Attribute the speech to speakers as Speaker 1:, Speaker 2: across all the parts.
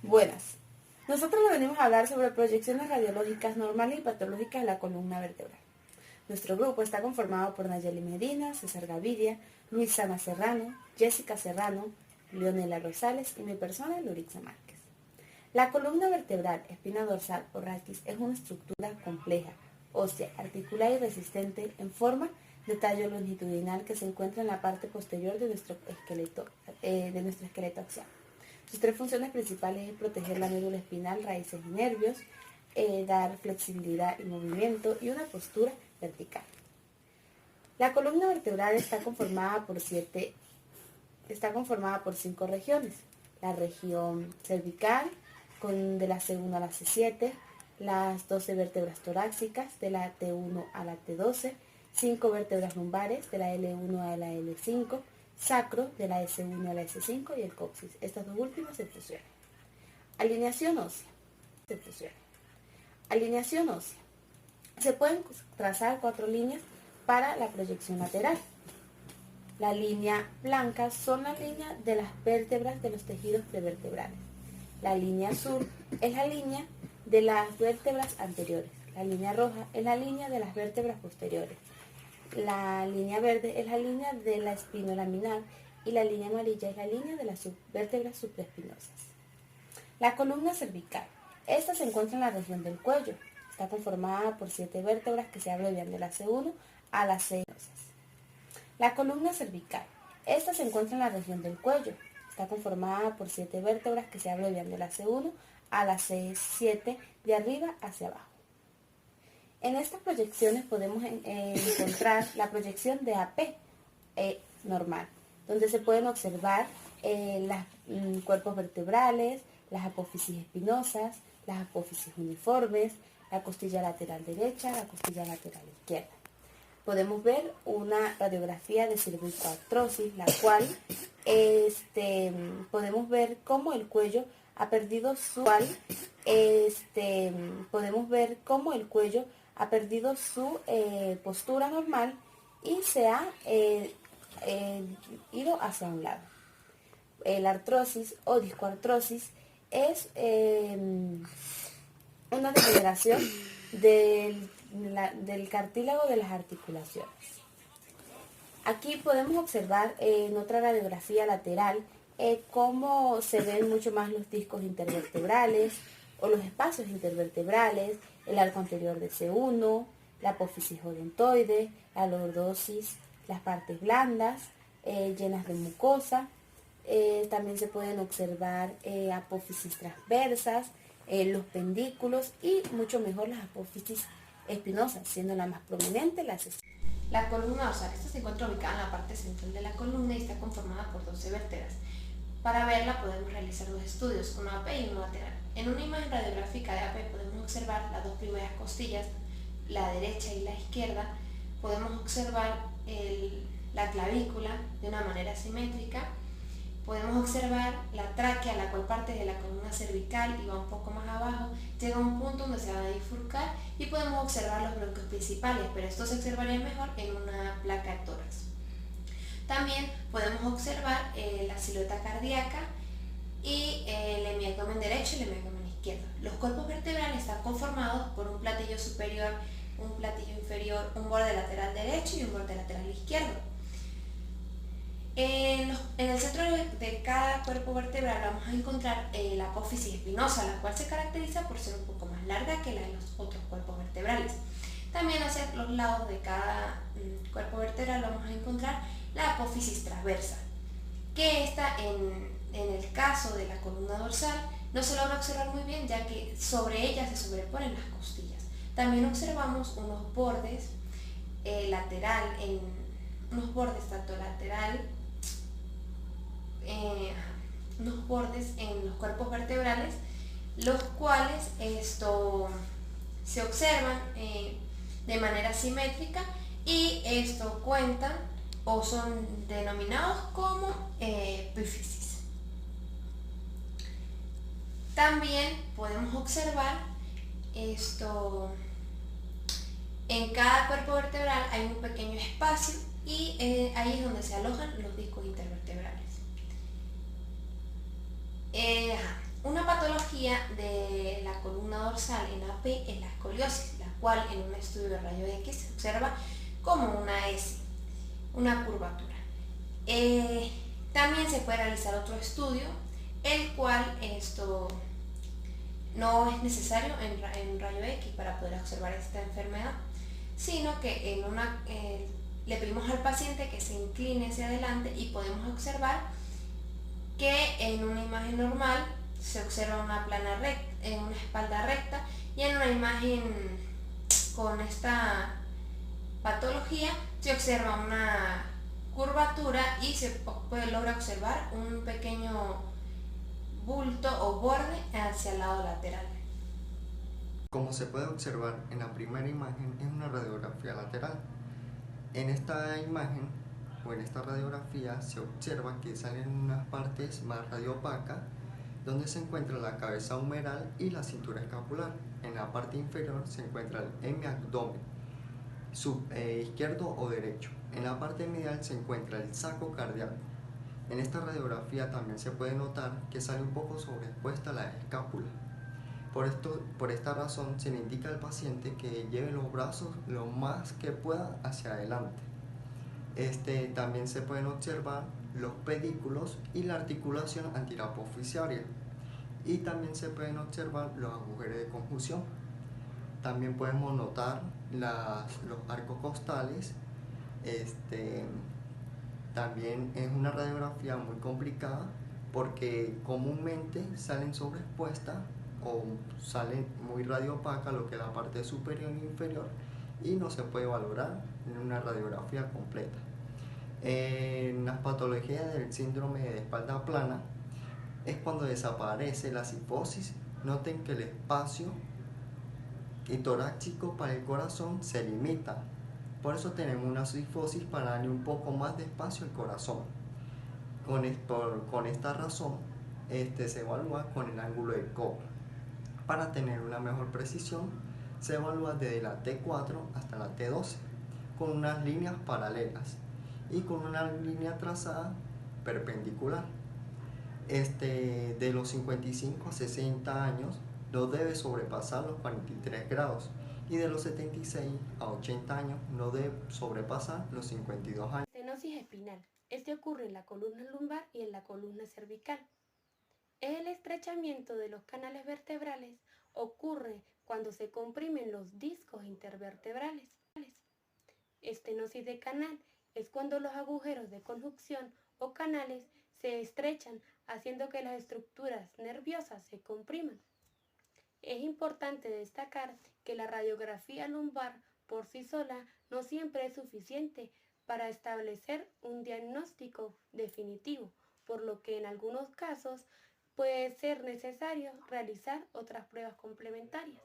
Speaker 1: Buenas. Nosotros le venimos a hablar sobre proyecciones radiológicas normales y patológicas de la columna vertebral. Nuestro grupo está conformado por Nayeli Medina, César Gaviria, Luisana Serrano, Jessica Serrano, Leonela Rosales y mi persona, Lorixa Márquez. La columna vertebral, espina dorsal o raquis es una estructura compleja, ósea, articular y resistente en forma de tallo longitudinal que se encuentra en la parte posterior de nuestro esqueleto axial. Sus tres funciones principales es proteger la médula espinal, raíces y nervios, dar flexibilidad y movimiento y una postura vertical. La columna vertebral está conformada por 5 regiones. La región cervical, de la C1 a la C7, las 12 vértebras torácicas, de la T1 a la T12, 5 vértebras lumbares, de la L1 a la L5, sacro, de la S1 a la S5 y el coxis. Estas dos últimas se fusionan. Alineación ósea. Alineación ósea. Se pueden trazar 4 líneas para la proyección lateral. La línea blanca son las líneas de las vértebras de los tejidos prevertebrales. La línea azul es la línea de las vértebras anteriores. La línea roja es la línea de las vértebras posteriores. La línea verde es la línea de la espinolaminar y la línea amarilla es la línea de las vértebras supraespinosas. La columna cervical. Esta se encuentra en la región del cuello. Está conformada por 7 vértebras que se abrevian de la C1 a la C. La columna cervical. Esta se encuentra en la región del cuello. Está conformada por 7 vértebras que se abrevian de la C1 a la C7 de arriba hacia abajo. En estas proyecciones podemos encontrar la proyección de AP normal, donde se pueden observar los cuerpos vertebrales, las apófisis espinosas, las apófisis uniformes, la costilla lateral derecha, la costilla lateral izquierda. Podemos ver una radiografía de cervicoartrosis, la cual podemos ver cómo el cuello ha perdido su postura normal y se ha ido hacia un lado. La artrosis o discoartrosis es una degeneración del cartílago de las articulaciones. Aquí podemos observar en otra radiografía lateral cómo se ven mucho más los discos intervertebrales o los espacios intervertebrales, el arco anterior de C1, la apófisis odontoide, la lordosis, las partes blandas llenas de mucosa. También se pueden observar apófisis transversas, los pendículos y mucho mejor las apófisis espinosas, siendo la más prominente la C.
Speaker 2: La columna dorsal. Esta se encuentra ubicada en la parte central de la columna y está conformada por 12 vértebras. Para verla podemos realizar 2 estudios, uno AP y uno lateral. En una imagen radiográfica de AP podemos observar las 2 primeras costillas, la derecha y la izquierda. Podemos observar la clavícula de una manera simétrica. Podemos observar la tráquea, la cual parte de la columna cervical y va un poco más abajo, llega a un punto donde se va a bifurcar y podemos observar los bronquios principales, pero esto se observaría mejor en una placa de tórax. También podemos observar la silueta cardíaca y el hemiabdomen derecho y el hemiabdomen izquierdo. Los cuerpos vertebrales están conformados por un platillo superior, un platillo inferior, un borde lateral derecho y un borde lateral izquierdo. En el centro de cada cuerpo vertebral vamos a encontrar la apófisis espinosa, la cual se caracteriza por ser un poco más larga que la de los otros cuerpos vertebrales. También hacia los lados de cada cuerpo vertebral vamos a encontrar la apófisis transversa, que esta en el caso de la columna dorsal no se logra observar muy bien, ya que sobre ella se sobreponen las costillas. También observamos unos bordes unos bordes en los cuerpos vertebrales, los cuales se observan de manera simétrica y esto cuentan o son denominados como epífisis. También podemos observar en cada cuerpo vertebral hay un pequeño espacio y ahí es donde se alojan los discos intervertebrales. Una patología de la columna dorsal en AP es la escoliosis, la cual en un estudio de rayo X se observa como una S, una curvatura. También se puede realizar otro estudio, el cual esto no es necesario en rayo X para poder observar esta enfermedad, sino que le pedimos al paciente que se incline hacia adelante y podemos observar que en una imagen normal se observa una espalda recta, y en una imagen con esta patología se observa una curvatura y se logra observar un pequeño bulto o borde hacia el lado lateral.
Speaker 3: Como se puede observar en la primera imagen, es una radiografía lateral. En esta imagen o en esta radiografía se observa que salen unas partes más radiopacas donde se encuentra la cabeza humeral y la cintura escapular. En la parte inferior se encuentra el hemiabdomen, izquierdo o derecho. En la parte medial se encuentra el saco cardíaco. En esta radiografía también se puede notar que sale un poco sobreexpuesta la escápula. Por esta razón se le indica al paciente que lleve los brazos lo más que pueda hacia adelante. También se pueden observar los pedículos y la articulación antirapofisiaria, y también se pueden observar los agujeros de conjunción. También podemos notar los arcos costales. También es una radiografía muy complicada porque comúnmente salen sobreexpuestas o salen muy radiopaca lo que es la parte superior e inferior, y no se puede valorar en una radiografía completa. En las patologías del síndrome de espalda plana es cuando desaparece la cifosis. Noten que el espacio torácico para el corazón se limita. Por eso tenemos una cifosis para darle un poco más de espacio al corazón. Con esta razón se evalúa con el ángulo de Cobb. Para tener una mejor precisión se evalúa desde la T4 hasta la T12 con unas líneas paralelas y con una línea trazada perpendicular. De los 55 a 60 años no debe sobrepasar los 43 grados, y de los 76 a 80 años no debe sobrepasar los 52 años.
Speaker 1: Estenosis espinal. Este ocurre en la columna lumbar y en la columna cervical. El estrechamiento de los canales vertebrales ocurre cuando se comprimen los discos intervertebrales. Estenosis de canal es cuando los agujeros de conjunción o canales se estrechan, haciendo que las estructuras nerviosas se compriman. Es importante destacar que la radiografía lumbar por sí sola no siempre es suficiente para establecer un diagnóstico definitivo, por lo que en algunos casos puede ser necesario realizar otras pruebas complementarias.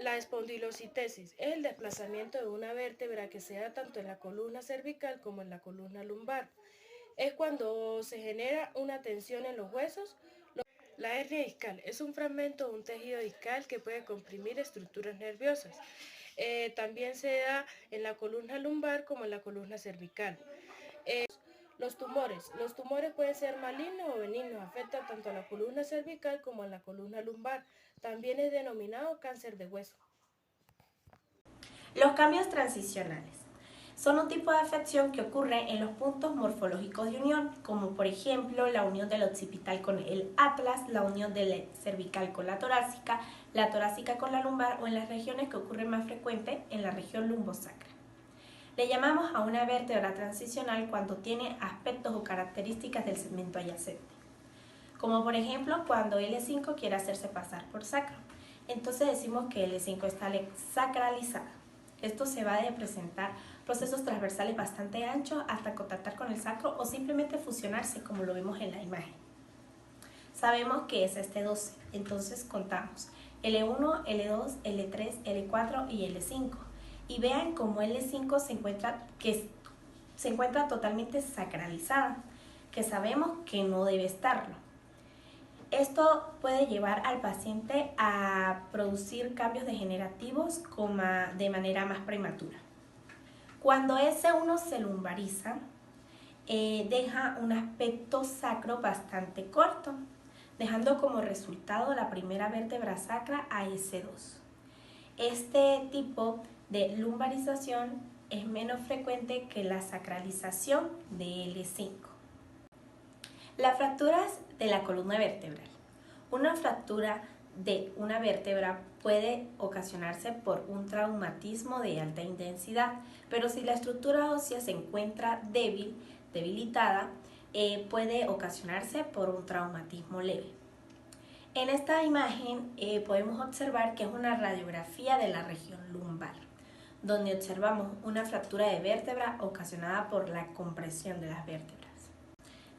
Speaker 4: La espondilocitesis es el desplazamiento de una vértebra que se da tanto en la columna cervical como en la columna lumbar. Es cuando se genera una tensión en los huesos. La hernia discal es un fragmento de un tejido discal que puede comprimir estructuras nerviosas. También se da en la columna lumbar como en la columna cervical. Los tumores pueden ser malignos o benignos, afectan tanto a la columna cervical como a la columna lumbar. También es denominado cáncer de hueso.
Speaker 5: Los cambios transicionales son un tipo de afección que ocurre en los puntos morfológicos de unión, como por ejemplo la unión del occipital con el atlas, la unión de la cervical con la torácica con la lumbar, o en las regiones que ocurren más frecuente en la región lumbosacra. Le llamamos a una vértebra transicional cuando tiene aspectos o características del segmento adyacente, como por ejemplo cuando L5 quiere hacerse pasar por sacro. Entonces decimos que L5 está sacralizada. Esto se va a presentar procesos transversales bastante anchos hasta contactar con el sacro o simplemente fusionarse, como lo vemos en la imagen. Sabemos que es este 12, entonces contamos L1, L2, L3, L4 y L5. Y vean cómo L5 se encuentra totalmente sacralizada, que sabemos que no debe estarlo. Esto puede llevar al paciente a producir cambios degenerativos de manera más prematura. Cuando S1 se lumbariza, deja un aspecto sacro bastante corto. dejando como resultado la primera vértebra sacra AS2. Este tipo de lumbarización es menos frecuente que la sacralización de L5. Las fracturas de la columna vertebral. Una fractura de una vértebra puede ocasionarse por un traumatismo de alta intensidad, pero si la estructura ósea se encuentra debilitada, puede ocasionarse por un traumatismo leve. En esta imagen podemos observar que es una radiografía de la región lumbar, donde observamos una fractura de vértebra ocasionada por la compresión de las vértebras.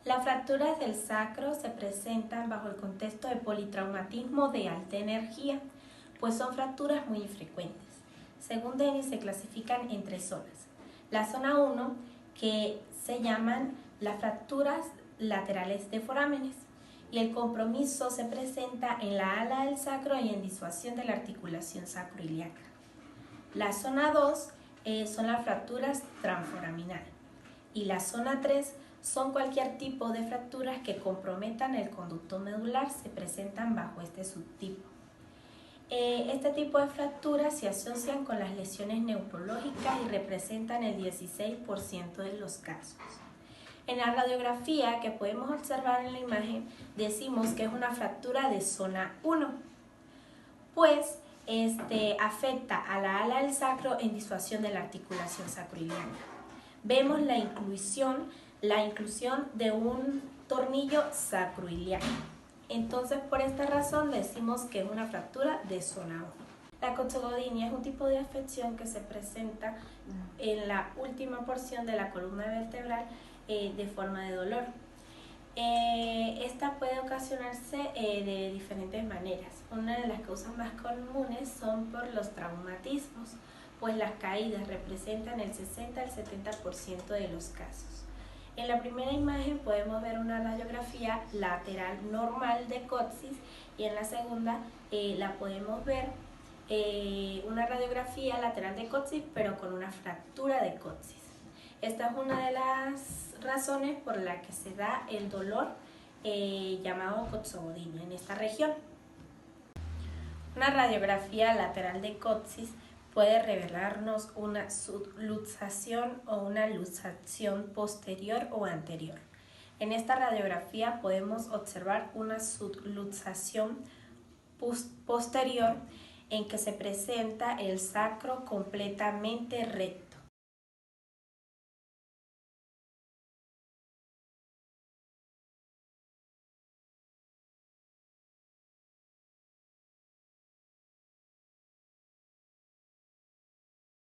Speaker 5: Las fracturas del sacro se presentan bajo el contexto de politraumatismo de alta energía, pues son fracturas muy infrecuentes. Según Dennis, se clasifican en 3 zonas. La zona 1, que se llaman las fracturas laterales de forámenes, y el compromiso se presenta en la ala del sacro y en disuasión de la articulación sacroiliaca. La zona 2 son las fracturas transforaminales, y la zona 3 son cualquier tipo de fracturas que comprometan el conducto medular, se presentan bajo este subtipo. Este tipo de fracturas se asocian con las lesiones neurológicas y representan el 16% de los casos. En la radiografía que podemos observar en la imagen, decimos que es una fractura de zona 1, pues afecta a la ala del sacro en disuasión de la articulación sacroiliaca. Vemos la inclusión de un tornillo sacroiliaco. Entonces, por esta razón decimos que es una fractura de zona 1. La coxsacroiliacea es un tipo de afección que se presenta en la última porción de la columna vertebral de forma de dolor. Esta puede ocasionarse de diferentes maneras. Una de las causas más comunes son por los traumatismos, pues las caídas representan el 60 al 70% de los casos. En la primera imagen podemos ver una radiografía lateral normal de coxis y en la segunda la podemos ver una radiografía lateral de coxis pero con una fractura de coxis. Esta es una de las razones por la que se da el dolor llamado coxsacroiliacea en esta región. Una radiografía lateral de coxis puede revelarnos una subluxación o una luxación posterior o anterior. En esta radiografía podemos observar una subluxación posterior en que se presenta el sacro completamente recto.